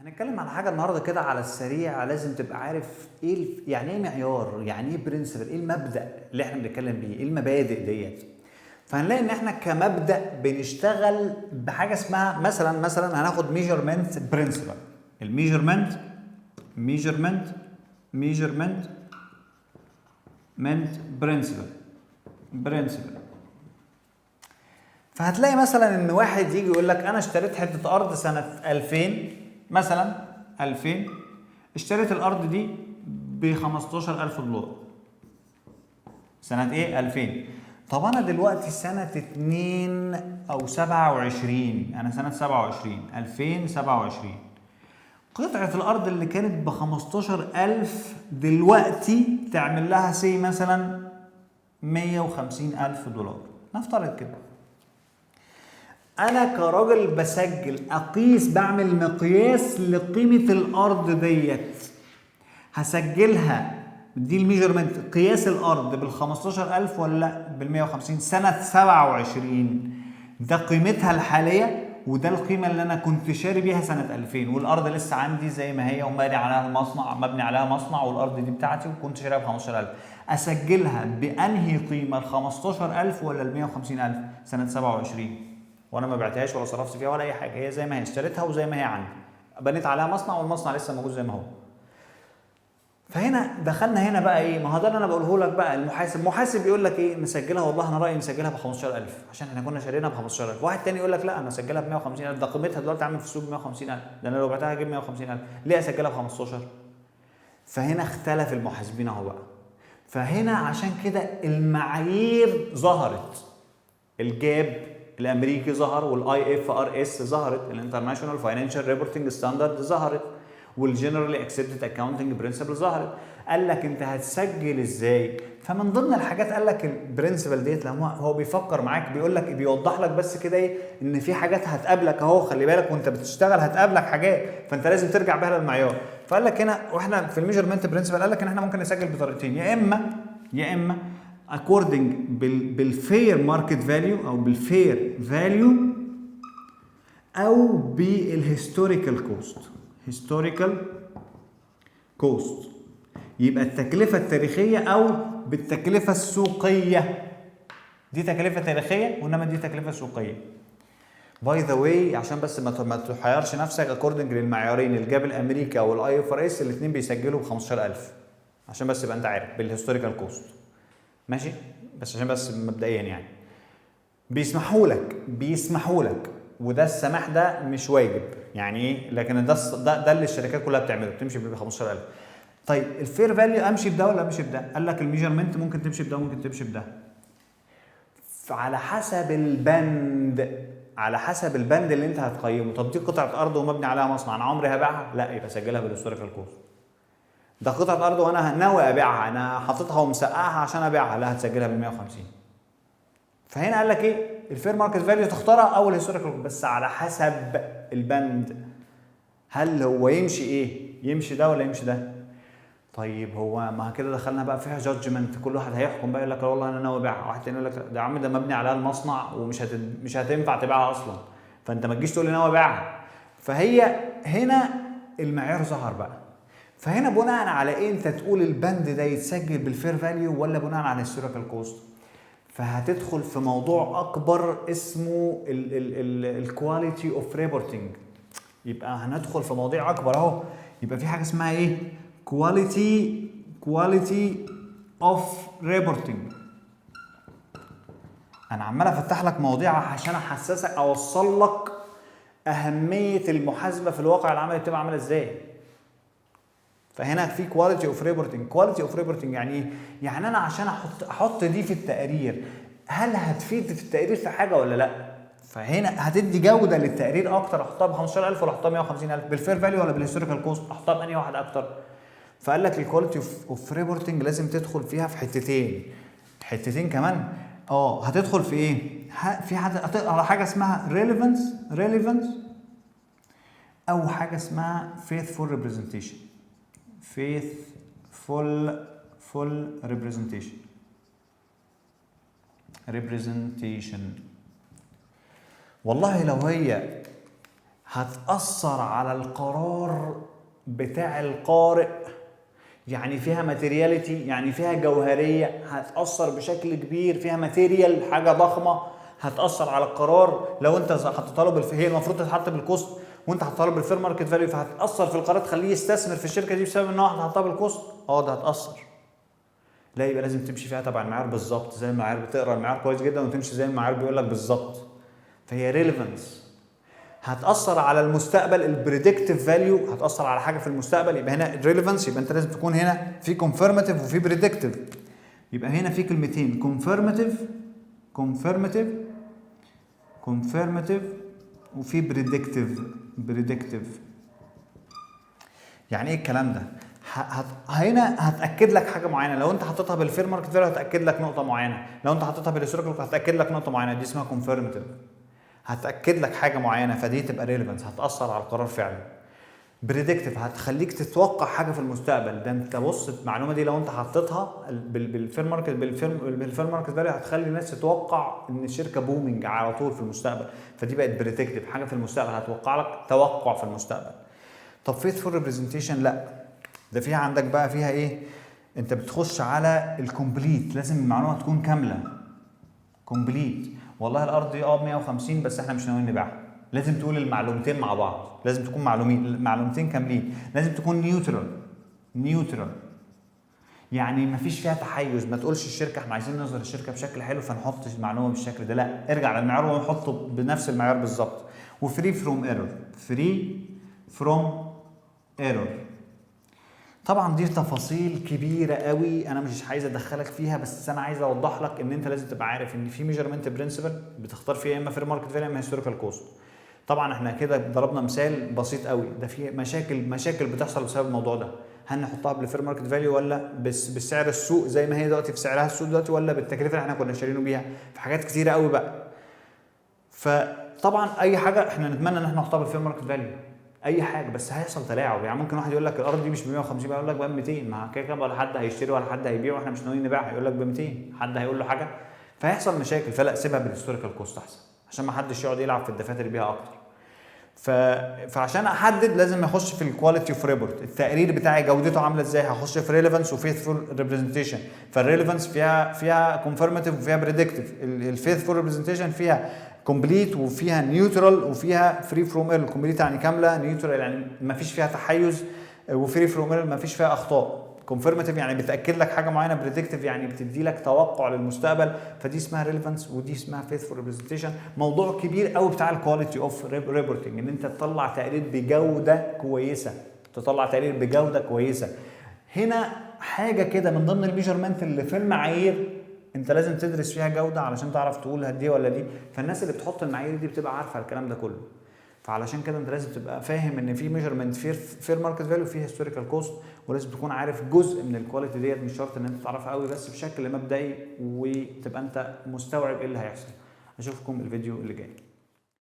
هنتكلم على حاجه النهارده كده على السريع. لازم تبقى عارف ايه يعني ايه معيار، يعني ايه برنسبل، ايه المبدا اللي احنا بنتكلم بيه، ايه المبادئ ديت. فهنلاقي ان احنا كمبدا بنشتغل بحاجه اسمها مثلا هناخد ميجرمنت برنسبل. الميجرمنت ميجرمنت برنسبل. فهتلاقي مثلا ان واحد يجي يقول لك انا اشتريت حته ارض سنه 2000 مثلا 2000، اشتريت الارض دي ب 15000 دولار سنه ايه 2000. طب انا دلوقتي سنه 2 او 27، انا سنه 27 2027، قطعه الارض اللي كانت ب 15000 دلوقتي تعمل لها سي مثلا 150000 دولار نفترض كده. انا كراجل بسجل اقيس، بعمل مقياس لقيمه الارض ديت، هسجلها دي الميجرمنت قياس الارض بال 15000 ولا بال 150 سنه 27. ده قيمتها الحاليه وده القيمه اللي انا كنت شاري بيها سنه 2000، والارض لسه عندي زي ما هي ومبني عليها المصنع، مبني عليها مصنع، والارض دي بتاعتي وكنت شاريها ب 15000. اسجلها بانهي قيمه، ال 15000 ولا ال 150000 سنه 27؟ وانا ما بعتهاش ولا صرفت فيها ولا اي حاجه، هي زي ما هي، اشتريتها وزي ما هي عندي، بنيت عليها مصنع والمصنع لسه موجود زي ما هو. فهنا دخلنا هنا بقى ايه، ما هو ده اللي انا بقوله لك بقى. المحاسب يقول لك ايه، نسجلها، والله انا رايي نسجلها ب 15000 عشان احنا كنا شارينها ب 15000. واحد تاني يقول لك لا انا اسجلها ب 150000، ده قيمتها دلوقتي عامل في السوق ب 150000، ده انا لو بعتها هجيب 150000، ليه اسجلها ب 15؟ فهنا اختلف المحاسبين اهو بقى. فهنا عشان كده المعايير ظهرت، الجاب الامريكي ظهر، والاي اف ار اس ظهرت، الانترناشونال فاينانشال ريبورتنج ستاندرد ظهرت، والجنرالي اكسبتد اكاونتنج برنسبل ظهرت. قال لك انت هتسجل ازاي؟ فمن ضمن الحاجات قال لك البرنسبل ديت، لما هو بيفكر معاك بيقول لك، بيوضح لك بس كده ايه، ان في حاجات هتقابلك اهو، خلي بالك وانت بتشتغل هتقابلك حاجات، فانت لازم ترجع بيها للمعيار. فقال لك هنا، واحنا في الميجرمنت برنسبل قال لك ان احنا ممكن نسجل بطريقتين، يا اما according بالفير ماركت فاليو او بالفير فاليو، او بالهيستوريكال كوست، يبقى التكلفه التاريخيه او بالتكلفه السوقيه. دي تكلفه تاريخيه وانما دي تكلفه سوقيه. باي ذا واي، عشان بس ما تحيرش نفسك، اكوردنج للمعيارين الجاب الامريكي او الاي اف ار اس، الاثنين بيسجلوا ب 15000 عشان بس يبقى انت عارف بالهيستوريكال كوست، ماشي؟ بس عشان بس مبدئيا يعني بيسمحوا لك، وده السماح ده مش واجب يعني ايه، لكن ده اللي الشركات كلها بتعمله، بتمشي ب 15000. طيب الفير فاليو امشي بده ولا امشي بده؟ قال لك الميجرمنت ممكن تمشي بده وممكن تمشي بده، على حسب البند اللي انت هتقيمه. طب دي قطعه ارض ومبني عليها مصنع، انا عمري هبيعها؟ لا، يبقى سجلها بالهيستوريكال كوست. ده قطعه ارض وانا ناوي ابيعها، انا حاططها ومسقعها عشان ابيعها، لا، هتسجلها بال 150. فهنا قال لك ايه، الفير ماركت فاليو تختارها او الهيستوريكال، بس على حسب البند، هل هو يمشي ده ولا يمشي ده. طيب هو ما كده دخلنا بقى فيها جادجمنت، كل واحد هيحكم بقى، يقول لك والله انا ناوي ابيعها، واحد تاني يقول لك ده يا عم ده مبني عليها المصنع ومش مش هتنفع تبيعها اصلا، فانت ما تجيش تقول لي ناوي ابيعها. فهي هنا المعيار ظهر بقى. فهنا بناء على ايه انت تقول البند ده يتسجل بالفير فاليو ولا بناء على الهيستوريكال كوست؟ فهتدخل في موضوع اكبر اسمه الكواليتي اوف ريبورتنج. يبقى هندخل في مواضيع اكبر اهو. يبقى في حاجه اسمها ايه، كواليتي اوف ريبورتنج. انا عمال افتح لك مواضيع عشان احسسك، اوصل لك اهميه المحاسبه في الواقع العملي بتبقى عامله ازاي. فهنا في كواليتي اوف ريبورتنج يعني ايه؟ يعني انا عشان احط دي في التقرير، هل هتفيد في التقرير في حاجه ولا لا؟ فهنا هتدي جوده للتقرير اكتر، احطها ب 15000 ولا احطها ب 150000؟ بالفير فاليو ولا بالهيستوريكال كوست؟ احطها بانهي واحد اكتر؟ فقال لك الكواليتي اوف ريبورتنج لازم تدخل فيها في حتتين كمان. هتدخل في ايه؟ في على حاجه اسمها ريليفنس او حاجه اسمها faithful representation. والله لو هي هتأثر على القرار بتاع القارئ، يعني فيها ماتيرياليتي، يعني فيها جوهرية، هتأثر بشكل كبير، فيها ماتيريال، حاجة ضخمة هتأثر على القرار. لو انت حطيتها له هي المفروض تتحط بالكوست وانت حطيتها له بالفير ماركت فاليو، فهتأثر في القرار تخليه يستثمر في الشركة دي بسبب ان هو حطها بالكوست. ده هتأثر. لا، يبقى لازم تمشي فيها تبع المعيار بالظبط، زي المعيار بتقرا المعيار كويس جدا وتمشي زي المعيار بيقول لك بالظبط. فهي ريليفنس. هتأثر على المستقبل، البريدكتيف فاليو هتأثر على حاجة في المستقبل، يبقى هنا ريليفنس، يبقى انت لازم تكون هنا في كونفيرماتيف وفي بريدكتيف. يبقى هنا في كلمتين، كونفيرماتيف وفي بريدكتيف. يعني ايه الكلام ده؟ هنا هتاكد لك حاجه معينه، لو انت حطيتها بالفير ماركت فاليو هتاكد لك نقطه معينه، لو انت حطيتها بالهيستوريكال هتاكد لك نقطه معينه، دي اسمها كونفيرماتيف، هتاكد لك حاجه معينه، فدي تبقى ريليفنس، هتاثر على القرار فعلا. بريدكتيف هتخليك تتوقع حاجه في المستقبل. ده انت بص، المعلومه دي لو انت حطيتها بالفير ماركت فاليو هتخلي الناس تتوقع ان الشركه بومينج على طول في المستقبل، فدي بقت بريدكتيف، حاجه في المستقبل هتوقع لك توقع في المستقبل. طب فيثفول ريبريزنتيشن لا، ده فيها عندك بقى فيها ايه؟ انت بتخش على الكومبليت، لازم المعلومه تكون كامله. كومبليت، والله الارض دي ب 150 بس احنا مش ناويين نبيعها، لازم تقول المعلومتين مع بعض، لازم تكون معلومتين كاملين، لازم تكون نيوترال، يعني مفيش فيها تحيز، ما تقولش الشركه احنا عايزين نظهر الشركه بشكل حلو فنحط المعلومه بالشكل ده، لا، ارجع للمعيار ونحطه بنفس المعيار بالظبط. وفري فروم ايرور. طبعا دي تفاصيل كبيره قوي انا مش عايز ادخلك فيها، بس انا عايز اوضح لك ان انت لازم تبقى عارف ان في ميجرمنت برنسبل بتختار فيها يا اما فير ماركت فاليو يا اما هيستوريكال كوست. طبعا احنا كده ضربنا مثال بسيط قوي، ده في مشاكل بتحصل بسبب الموضوع ده، هل نحطها بالفير ماركت فاليو ولا بالسعر السوق زي ما هي دلوقتي في سعرها السوق دلوقتي، ولا بالتكلفه اللي احنا كنا شارينه بيها، في حاجات كتيره قوي بقى. فطبعا اي حاجه احنا نتمنى ان احنا نحطها بالفير ماركت فاليو، اي حاجه، بس هيحصل تلاعب، يعني ممكن واحد يقول لك الارض دي مش ب 150 بقى، يقول لك بقى 200، ما كده ولا حد هيشتري ولا حد هيبيع واحنا مش ناويين نبيع، هيقول لك ب 200، حد هيقول له حاجه، فهيحصل مشاكل. فلا، سيبها بالهيستوريكال كوست احسن، عشان ما حدش يقعد يلعب في الدفاتر بيها اكتر. فعشان احدد لازم اخش في الكواليتي اوف ريبورت، التقرير بتاعي جودته عامله ازاي، هخش في ريليفنس وفيثفول ريبريزنتيشن. فالريليفنس فيها كونفيرماتيف وفيها بريدكتيف، الفيثفول ريبريزنتيشن فيها كومبليت وفيها نيوترال وفيها فري فروم ايرور. كومبليت يعني كامله، نيوترال يعني ما فيش فيها تحيز، وفري فروم ايرور ما فيش فيها اخطاء. كونفيرماتيف يعني بتاكد لك حاجه معينه، بريدكتيف يعني بتدي لك توقع للمستقبل، فدي اسمها ريليفنس ودي اسمها فيثفول ريبريزنتيشن. موضوع كبير قوي بتاع الكواليتي اوف ريبورتنج، ان انت تطلع تقرير بجوده كويسه، هنا حاجه كده من ضمن الميجرمنت اللي في المعايير انت لازم تدرس فيها جوده علشان تعرف تقول دي ولا دي. فالناس اللي بتحط المعايير دي بتبقى عارفه الكلام ده كله، فعلشان كده انت لازم تبقى فاهم ان في ميجرمنت فير ماركت فاليو وفي هيستوريكال كوست، ولازم تكون عارف جزء من الكواليتي ديت، مش شرط ان انت تعرفها قوي، بس بشكل مبدئي وتبقى انت مستوعب ايه اللي هيحصل. اشوفكم الفيديو اللي جاي.